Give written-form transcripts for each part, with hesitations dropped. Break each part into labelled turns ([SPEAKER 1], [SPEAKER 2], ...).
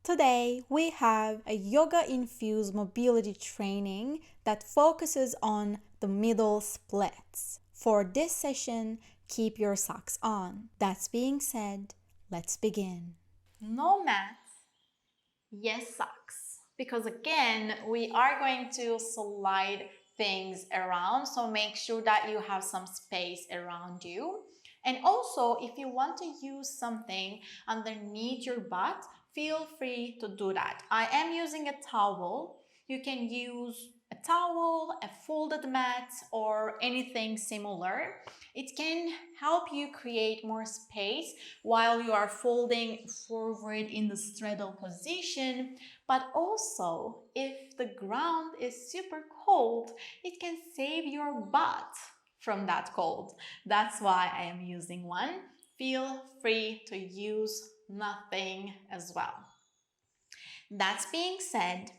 [SPEAKER 1] Today, we have a yoga-infused mobility training that focuses on the middle splits. For this session, keep your socks on. That being said, let's begin. No mat, yes socks. Because again, we are going to slide things around, so make sure that you have some space around you. And also, if you want to use something underneath your butt, feel free to do that. I am using a towel. You can use a towel, a folded mat, or anything similar. It can help you create more space while you are folding forward in the straddle position. But also, if the ground is super cold, it can save your butt from that cold. That's why I am using one. Feel free to use nothing as well. That being said,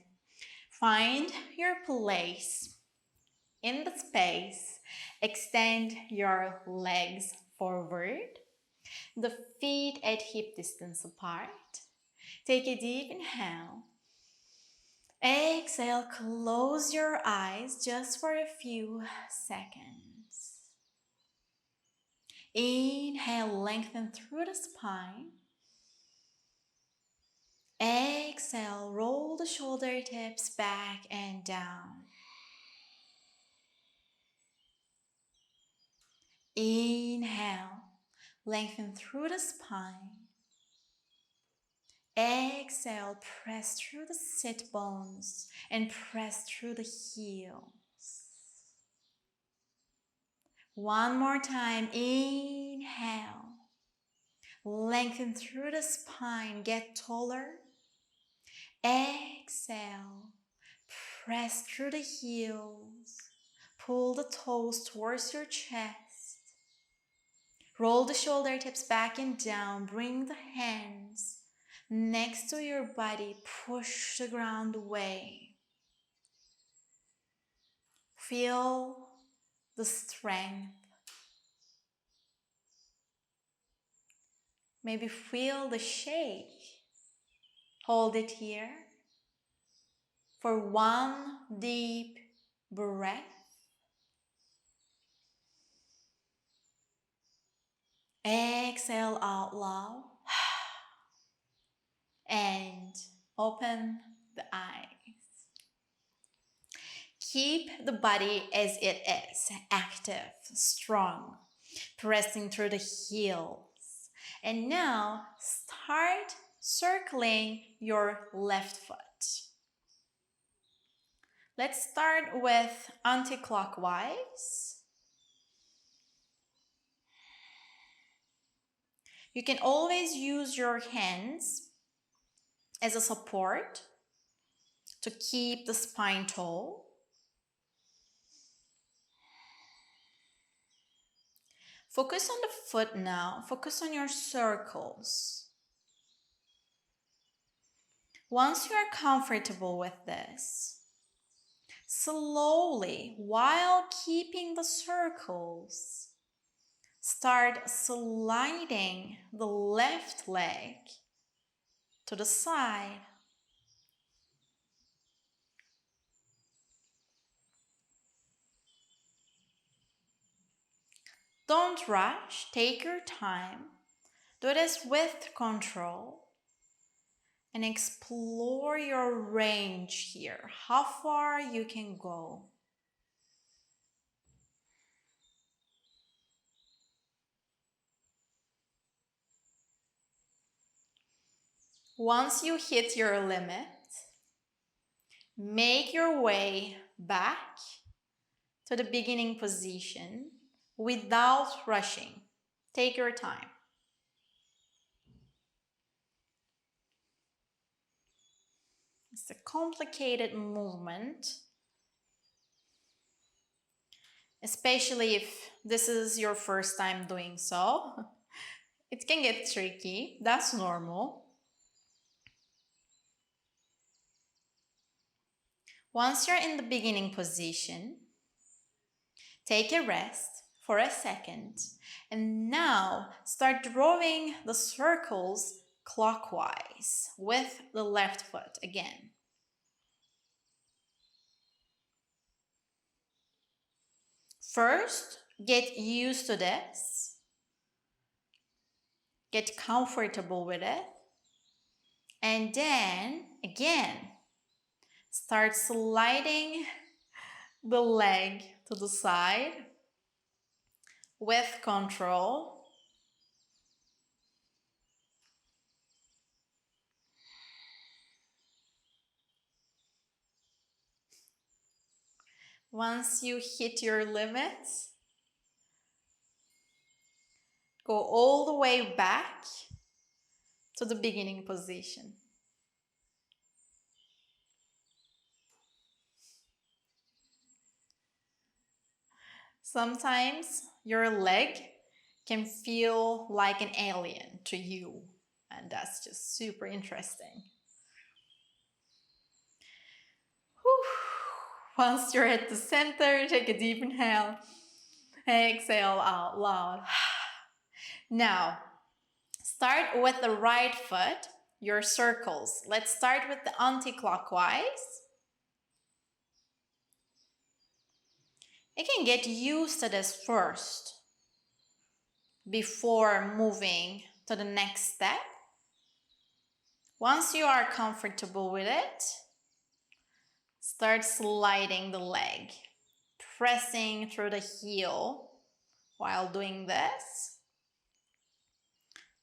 [SPEAKER 1] find your place in the space. Extend your legs forward, the feet at hip distance apart. Take a deep inhale. Exhale, close your eyes just for a few seconds. Inhale, lengthen through the spine. Exhale, roll the shoulder tips back and down. Inhale, lengthen through the spine. Exhale, press through the sit bones and press through the heels. One more time. Inhale. Lengthen through the spine. Get taller. Exhale. Press through the heels. Pull the toes towards your chest. Roll the shoulder tips back and down. Bring the hands next to your body. Push the ground away. Feel the strength. Maybe feel the shake. Hold it here for one deep breath. Exhale out loud and open the eyes. Keep the body as it is, active, strong, pressing through the heels. And now start circling your left foot. Let's start with anti-clockwise. You can always use your hands as a support to keep the spine tall. Focus on the foot now. Focus on your circles. Once you are comfortable with this, slowly, while keeping the circles, start sliding the left leg to the side. Don't rush, take your time. Do this with control and explore your range here, how far you can go. Once you hit your limit, make your way back to the beginning position without rushing. Take your time. It's a complicated movement, especially if this is your first time doing so. It can get tricky. That's normal. Once you're in the beginning position, take a rest for a second, and now start drawing the circles clockwise with the left foot again. First, get used to this. Get comfortable with it. And then, again, start sliding the leg to the side with control. Once you hit your limits, go all the way back to the beginning position. Sometimes your leg can feel like an alien to you, and that's just super interesting. Whew. Once you're at the center, take a deep inhale. Exhale out loud. Now, start with the right foot, your circles. Let's start with the anti-clockwise. You can get used to this first before moving to the next step. Once you are comfortable with it, start sliding the leg, pressing through the heel while doing this,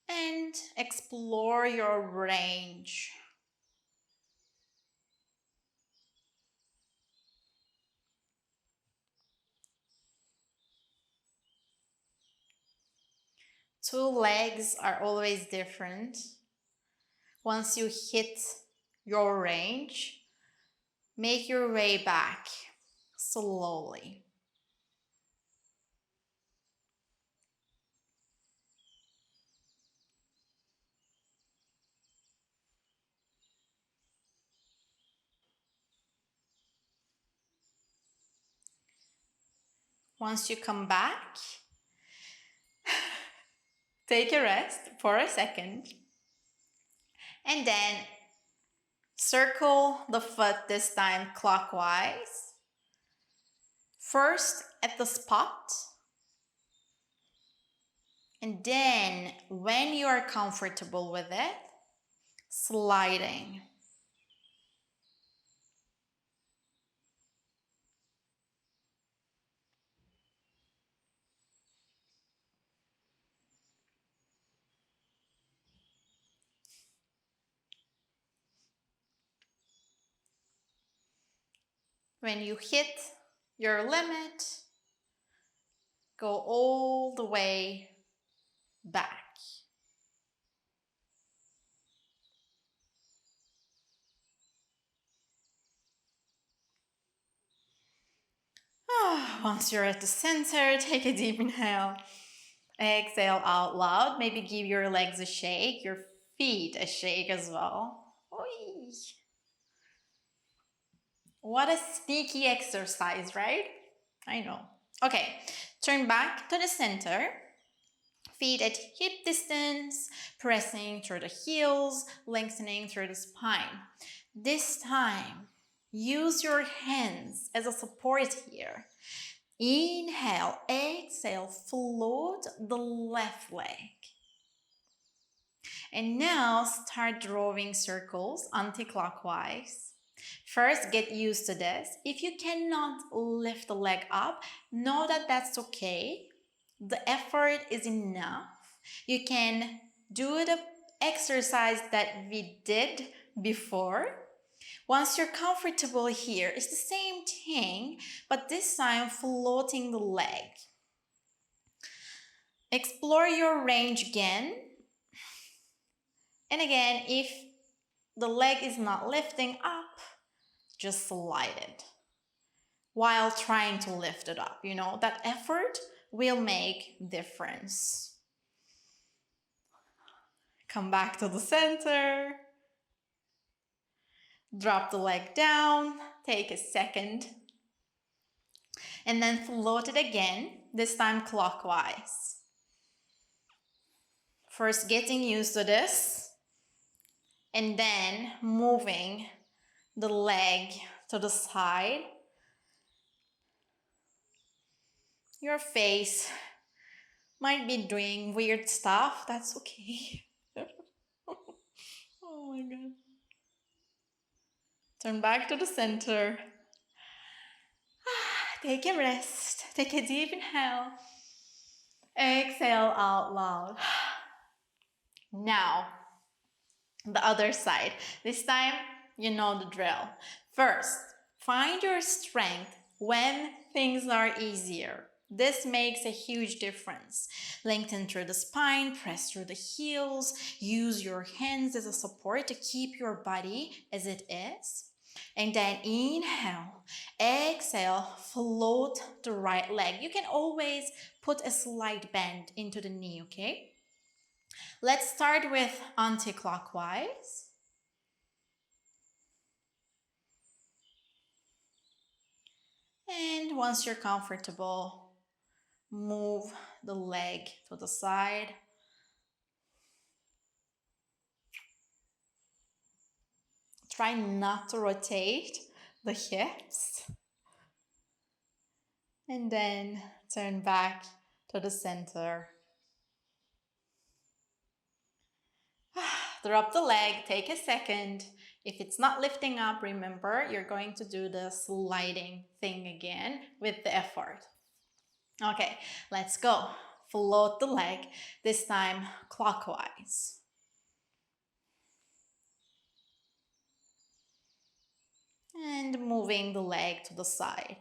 [SPEAKER 1] and explore your range. Two legs are always different. Once you hit your range, make your way back slowly. Once you come back, take a rest for a second, and then circle the foot this time clockwise. First at the spot, and then when you are comfortable with it, sliding. When you hit your limit, go all the way back. Once you're at the center, take a deep inhale. Exhale out loud. Maybe give your legs a shake, your feet a shake as well. Oy. What a sneaky exercise, right? I know. Okay, turn back to the center. Feet at hip distance, pressing through the heels, lengthening through the spine. This time, use your hands as a support here. Inhale, exhale, float the left leg. And now start drawing circles anti-clockwise. First, get used to this. If you cannot lift the leg up, know that that's okay. The effort is enough. You can do the exercise that we did before. Once you're comfortable here, it's the same thing, but this time floating the leg. Explore your range again. And again, if the leg is not lifting up, just slide it while trying to lift it up. You know, that effort will make difference. Come back to the center. Drop the leg down. Take a second. And then float it again, this time clockwise. First, getting used to this. And then moving the leg to the side. Your face might be doing weird stuff. That's okay. Oh my God. Turn back to the center. Take a rest. Take a deep inhale. Exhale out loud. Now, the other side. This time, you know the drill. First, find your strength when things are easier. This makes a huge difference. Lengthen through the spine, press through the heels, use your hands as a support to keep your body as it is. And then inhale, exhale, float the right leg. You can always put a slight bend into the knee, okay? Let's start with anti-clockwise. And once you're comfortable, move the leg to the side. Try not to rotate the hips. And then turn back to the center. Drop the leg, take a second. If it's not lifting up, remember, you're going to do the sliding thing again with the effort. Okay, let's go. Float the leg, this time clockwise. And moving the leg to the side.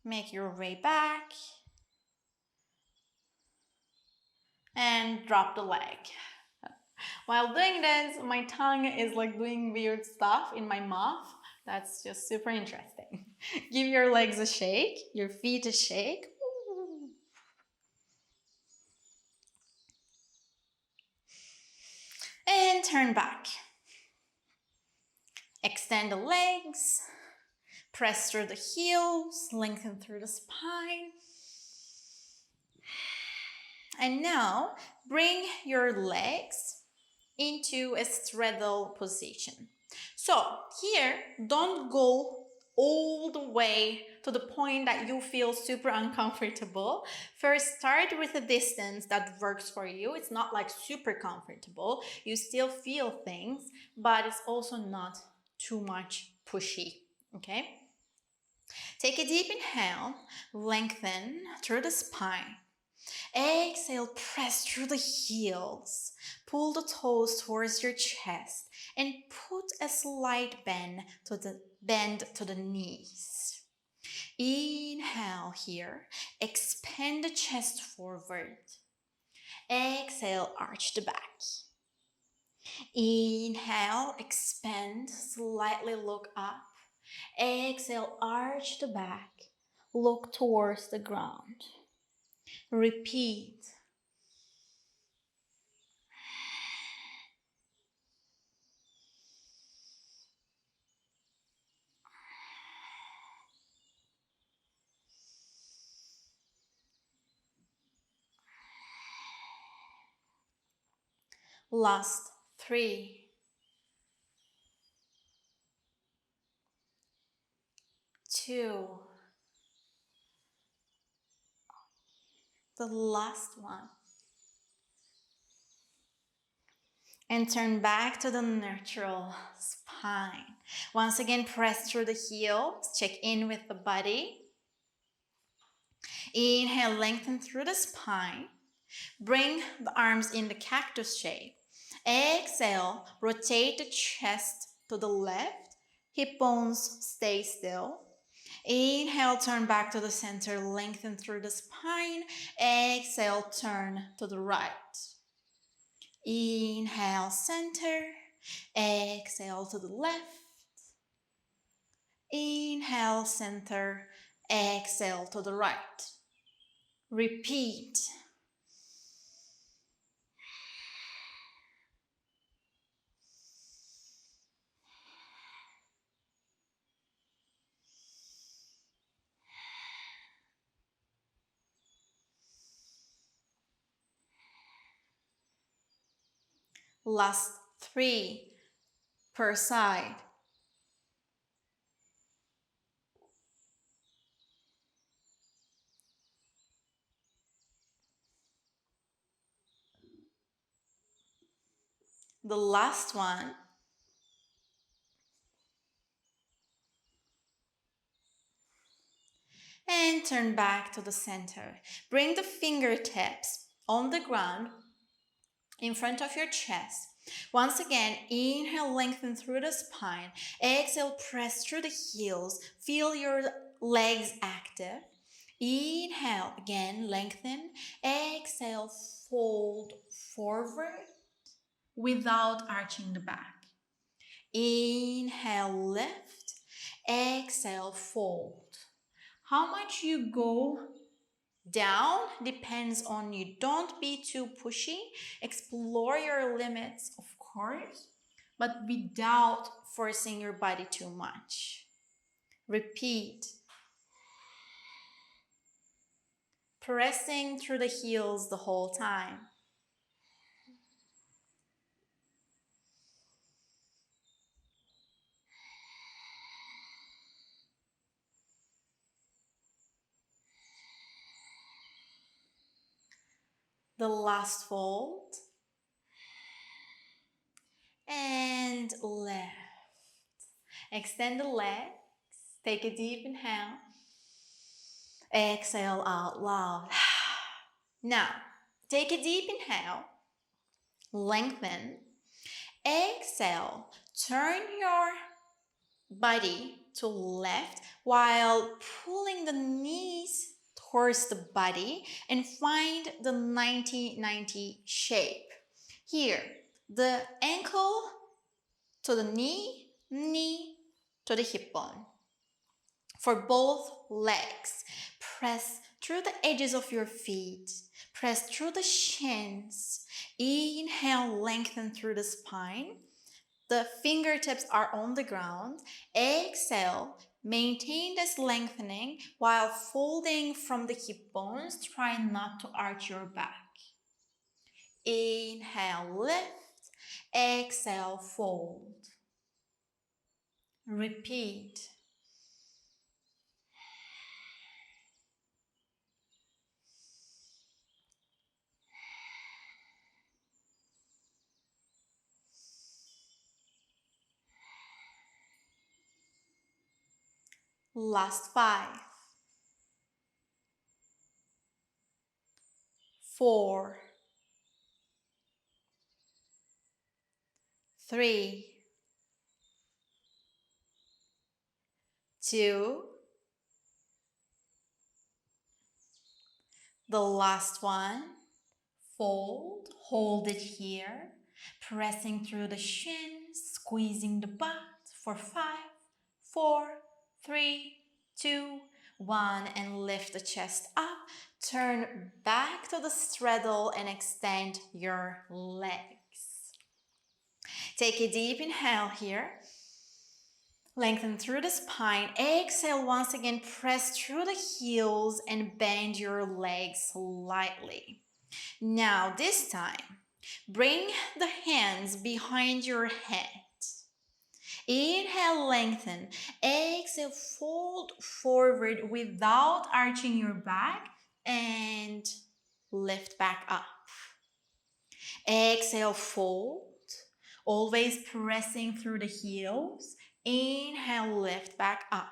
[SPEAKER 1] Make your way back. And drop the leg. While doing this, my tongue is like doing weird stuff in my mouth. That's just super interesting. Give your legs a shake, your feet a shake. And turn back. Extend the legs. Press through the heels, lengthen through the spine. And now bring your legs into a straddle position. So here, don't go all the way to the point that you feel super uncomfortable. First, start with a distance that works for you. It's not like super comfortable. You still feel things, but it's also not too much pushy, okay? Take a deep inhale, lengthen through the spine. Exhale, press through the heels. Pull the toes towards your chest and put a slight bend to the knees. Inhale here. Expand the chest forward. Exhale, arch the back. Inhale, expand, slightly look up. Exhale, arch the back. Look towards the ground. Repeat. Last 3, 2, the last one. And turn back to the neutral spine. Once again, press through the heels. Check in with the body. Inhale, lengthen through the spine. Bring the arms in the cactus shape. Exhale, rotate the chest to the left. Hip bones stay still. Inhale, turn back to the center, lengthen through the spine. Exhale, turn to the right. Inhale, center. Exhale to the left. Inhale, center. Exhale to the right. Repeat. Last 3 per side. The last one. And turn back to the center. Bring the fingertips on the ground in front of your chest. Once again, inhale, lengthen through the spine. Exhale, press through the heels. Feel your legs active. Inhale, again, lengthen. Exhale, fold forward without arching the back. Inhale, lift. Exhale, fold. How much you go down depends on you. Don't be too pushy. Explore your limits, of course, but without forcing your body too much. Repeat. Pressing through the heels the whole time. The last fold. And lift. Extend the legs. Take a deep inhale. Exhale out loud. Now, take a deep inhale. Lengthen. Exhale. Turn your body to left while pulling the knees towards the body and find the 90-90 shape. Here, the ankle to the knee, knee to the hip bone. For both legs, press through the edges of your feet. Press through the shins. Inhale, lengthen through the spine. The fingertips are on the ground. Exhale, maintain this lengthening while folding from the hip bones. Try not to arch your back. Inhale, lift. Exhale, fold. Repeat. Last 5, 4, 3, 2, the last one. Fold, hold it here, pressing through the shins, squeezing the butt for 5, 4, 3, 2, 1, and lift the chest up. Turn back to the straddle and extend your legs. Take a deep inhale here. Lengthen through the spine. Exhale once again, press through the heels and bend your legs slightly. Now this time, bring the hands behind your head. Inhale, lengthen. Exhale, fold forward without arching your back and lift back up. Exhale, fold. Always pressing through the heels. Inhale, lift back up.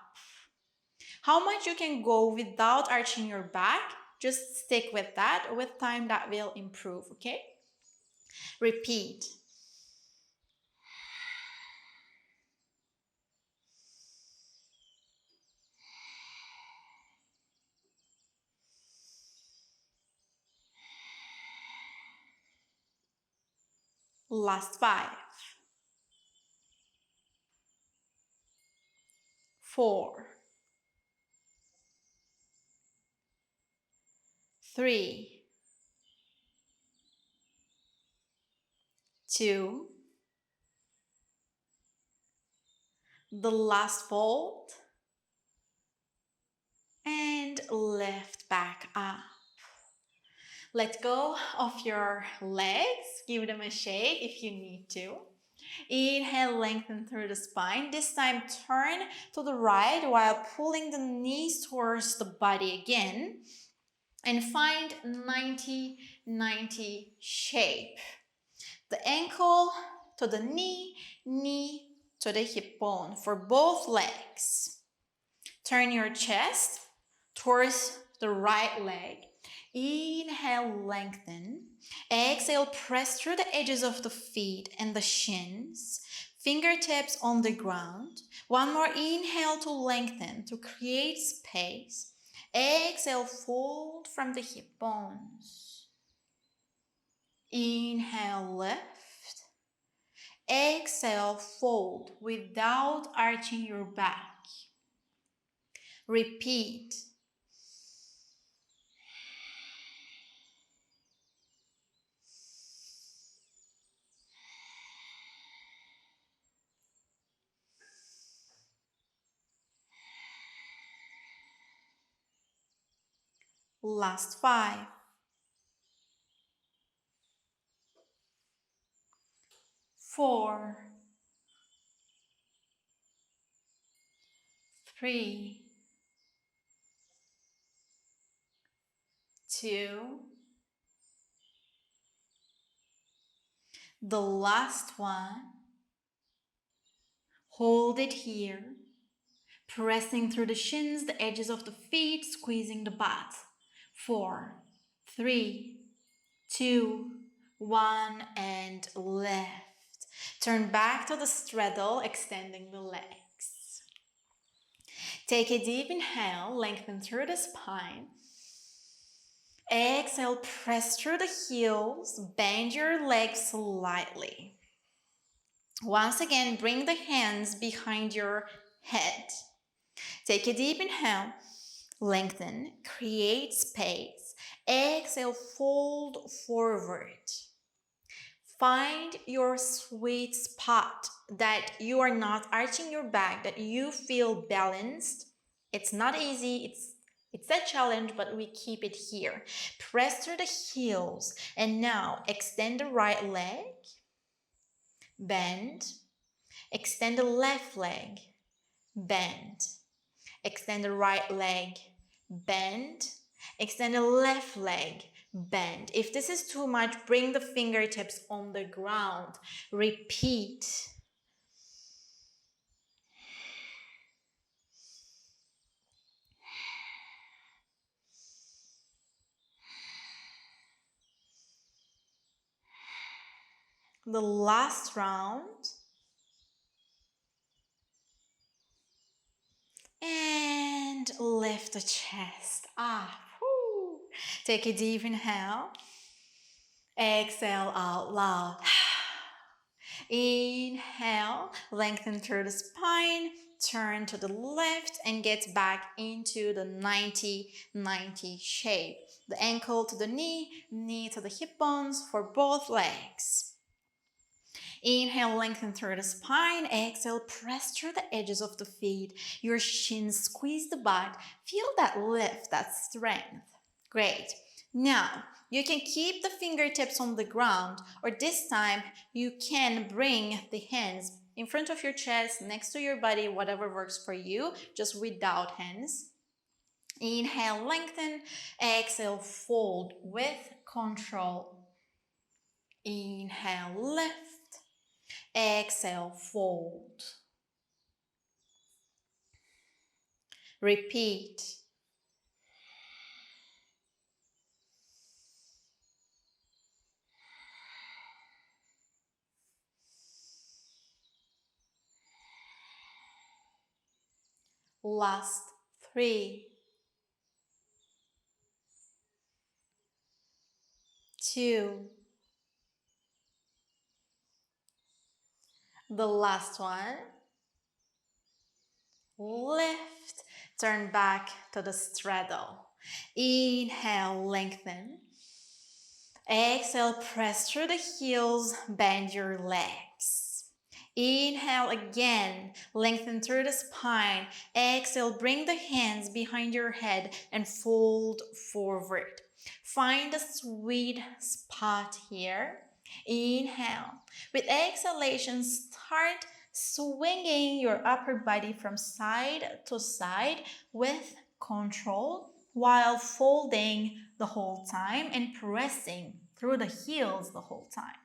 [SPEAKER 1] How much you can go without arching your back, just stick with that. With time, that will improve, okay? Repeat. Last 5, 4, 3, 2, the last fold, and lift back up. Let go of your legs. Give them a shake if you need to. Inhale, lengthen through the spine. This time turn to the right while pulling the knees towards the body again. And find 90-90 shape. The ankle to the knee, knee to the hip bone for both legs. Turn your chest towards the right leg. Inhale, lengthen. Exhale, press through the edges of the feet and the shins. Fingertips on the ground. One more inhale to lengthen, to create space. Exhale, fold from the hip bones. Inhale, lift. Exhale, fold without arching your back. Repeat. Last 5. 4. 3. 2. The last one. Hold it here. Pressing through the shins, the edges of the feet, squeezing the butt. 4, 3, 2, 1, and lift. Turn back to the straddle, extending the legs. Take a deep inhale, lengthen through the spine. Exhale, press through the heels, bend your legs slightly. Once again, bring the hands behind your head. Take a deep inhale, lengthen, create space. Exhale, fold forward. Find your sweet spot, that you are not arching your back, that you feel balanced. It's not easy, it's a challenge, but we keep it here. Press through the heels, and now extend the right leg, bend, extend the left leg, bend, extend the right leg, bend, extend the left leg, bend. If this is too much, bring the fingertips on the ground. Repeat. The last round. And lift the chest. Whew. Take a deep inhale. Exhale out loud. Inhale, lengthen through the spine, turn to the left and get back into the 90-90 shape. The ankle to the knee, knee to the hip bones for both legs. Inhale, lengthen through the spine. Exhale, press through the edges of the feet. Your shins squeeze the butt. Feel that lift, that strength. Great. Now, you can keep the fingertips on the ground, or this time you can bring the hands in front of your chest, next to your body, whatever works for you, just without hands. Inhale, lengthen. Exhale, fold with control. Inhale, lift. Exhale, fold. Repeat. Last 3, 2. The last one. Lift. Turn back to the straddle. Inhale, lengthen. Exhale, press through the heels, bend your legs. Inhale again, lengthen through the spine. Exhale, bring the hands behind your head and fold forward. Find the sweet spot here. Inhale. With exhalation, start swinging your upper body from side to side with control while folding the whole time and pressing through the heels the whole time.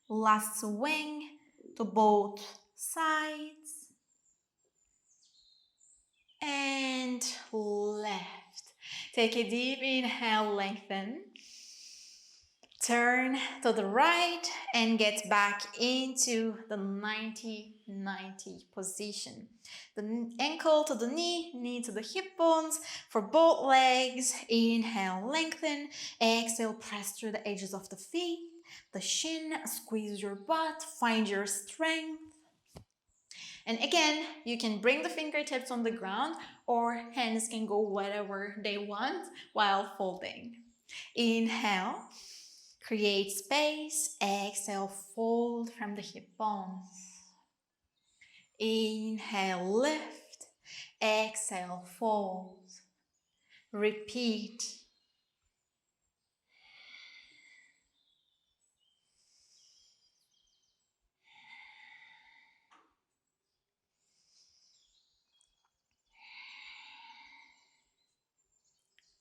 [SPEAKER 1] Last swing to both sides and left. Take a deep inhale, lengthen. Turn to the right and get back into the 90-90 position. The ankle to the knee to the hip bones for both legs. Inhale, lengthen. Exhale, press through the edges of the feet. The shin, squeeze your butt, find your strength. And again, you can bring the fingertips on the ground or hands can go wherever they want while folding. Inhale, create space. Exhale, fold from the hip bones. Inhale, lift. Exhale, fold. Repeat.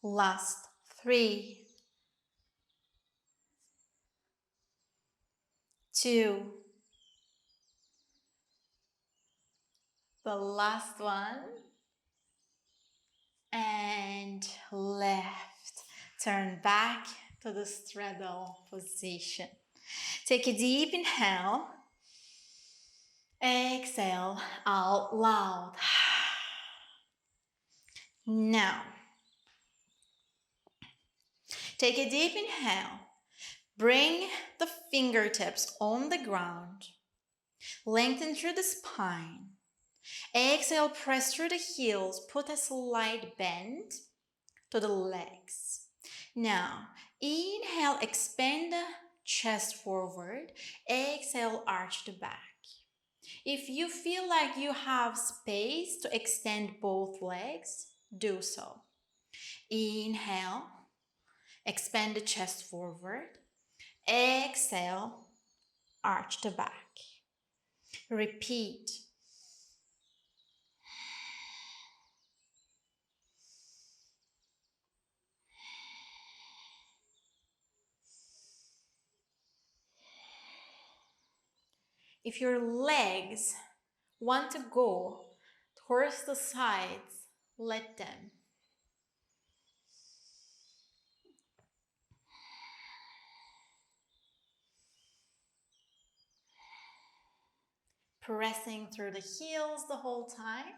[SPEAKER 1] Last 3, 2, the last one, and left. Turn back to the straddle position. Take a deep inhale. Exhale out loud. Now, take a deep inhale. Bring the fingertips on the ground. Lengthen through the spine. Exhale, press through the heels. Put a slight bend to the legs. Now, inhale, expand the chest forward. Exhale, arch the back. If you feel like you have space to extend both legs, do so. Inhale, expand the chest forward. Exhale, arch the back. Repeat. If your legs want to go towards the sides, let them. Pressing through the heels the whole time.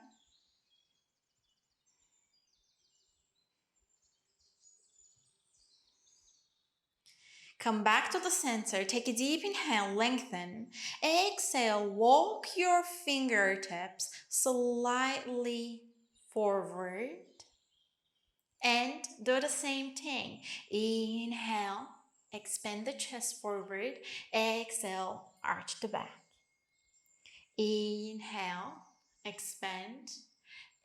[SPEAKER 1] Come back to the center. Take a deep inhale, lengthen. Exhale, walk your fingertips slightly forward. And do the same thing. Inhale, expand the chest forward. Exhale, arch the back. Inhale, expand.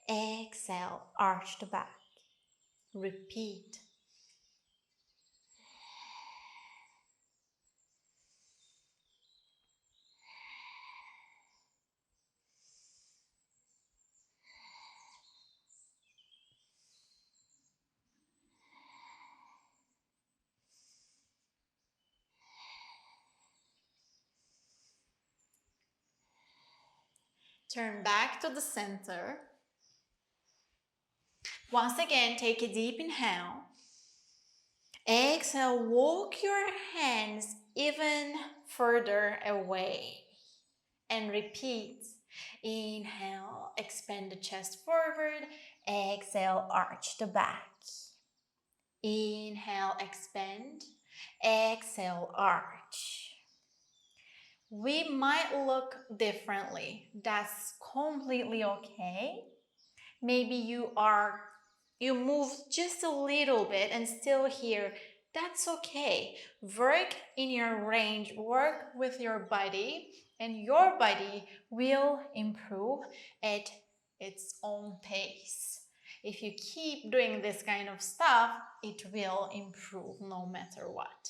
[SPEAKER 1] Exhale, arch the back. Repeat. Turn back to the center. Once again, take a deep inhale. Exhale, walk your hands even further away. And repeat. Inhale, expand the chest forward. Exhale, arch the back. Inhale, expand. Exhale, arch. We might look differently. That's completely okay. Maybe you move just a little bit and still here That's okay. Work in your range, work with your body, and your body will improve at its own pace. If you keep doing this kind of stuff, it will improve no matter what.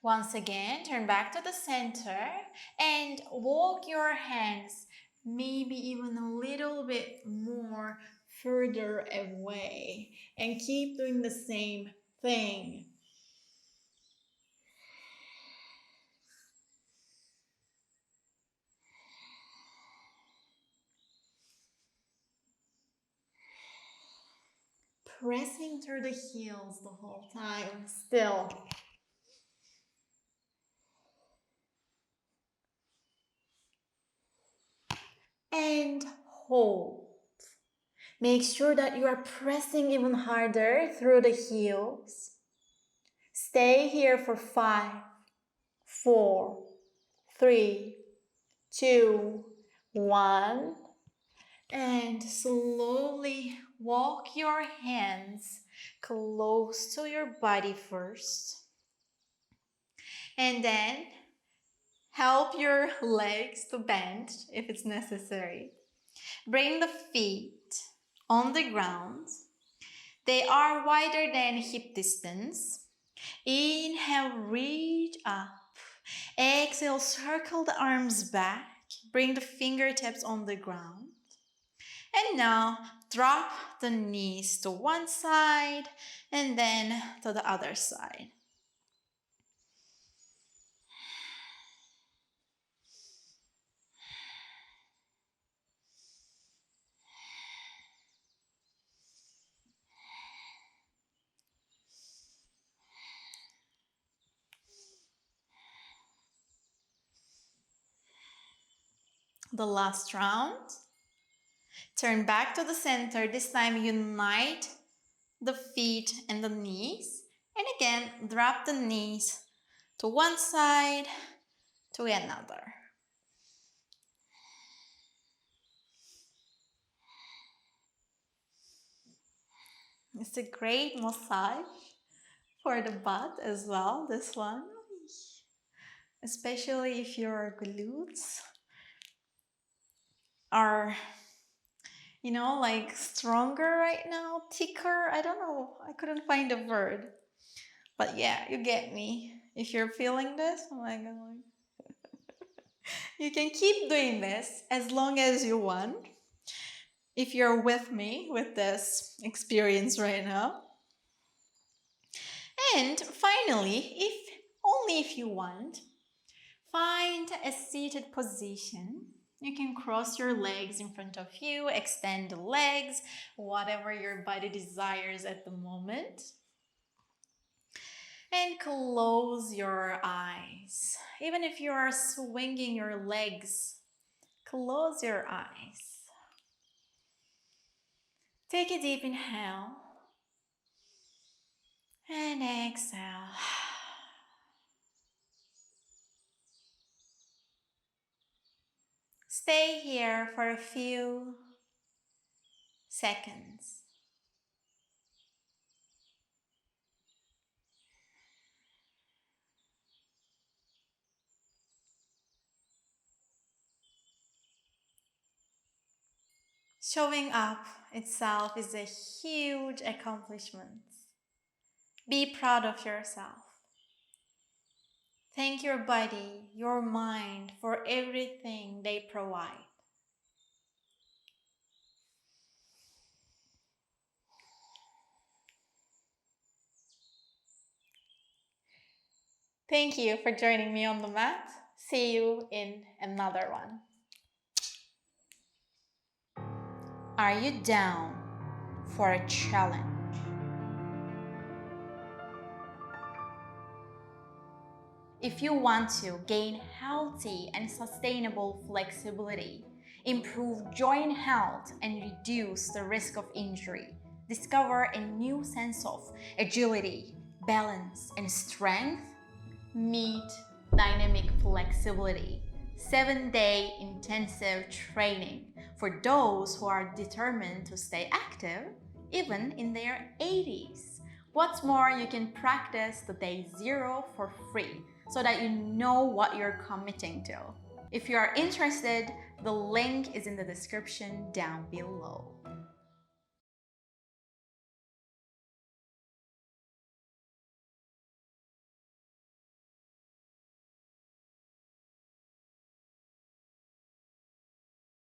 [SPEAKER 1] Once again, turn back to the center and walk your hands maybe even a little bit more further away and keep doing the same thing. Pressing through the heels the whole time still. And hold. Make sure that you are pressing even harder through the heels. Stay here for 5, 4, 3, 2, 1. And slowly walk your hands close to your body first. And then help your legs to bend if it's necessary. Bring the feet on the ground. They are wider than hip distance. Inhale, reach up. Exhale, circle the arms back. Bring the fingertips on the ground. And now drop the knees to one side and then to the other side. The last round. Turn back to the center. This time unite the feet and the knees. And again, drop the knees to one side, to another. It's a great massage for the butt as well, this one. Especially if your glutes are, like stronger right now, thicker. I don't know. I couldn't find a word. But yeah, you get me. If you're feeling this, oh my God. You can keep doing this as long as you want. If you're with me with this experience right now. And finally, only if you want, find a seated position. You can cross your legs in front of you, extend the legs, whatever your body desires at the moment. And close your eyes. Even if you are swinging your legs, close your eyes. Take a deep inhale and exhale. Stay here for a few seconds. Showing up itself is a huge accomplishment. Be proud of yourself. Thank your body, your mind for everything they provide. Thank you for joining me on the mat. See you in another one. Are you down for a challenge? If you want to gain healthy and sustainable flexibility, improve joint health, and reduce the risk of injury, discover a new sense of agility, balance, and strength, meet dynamic flexibility, 7-day intensive training for those who are determined to stay active even in their 80s. What's more, you can practice the day 0 for free so that you know what you're committing to. If you are interested, the link is in the description down below.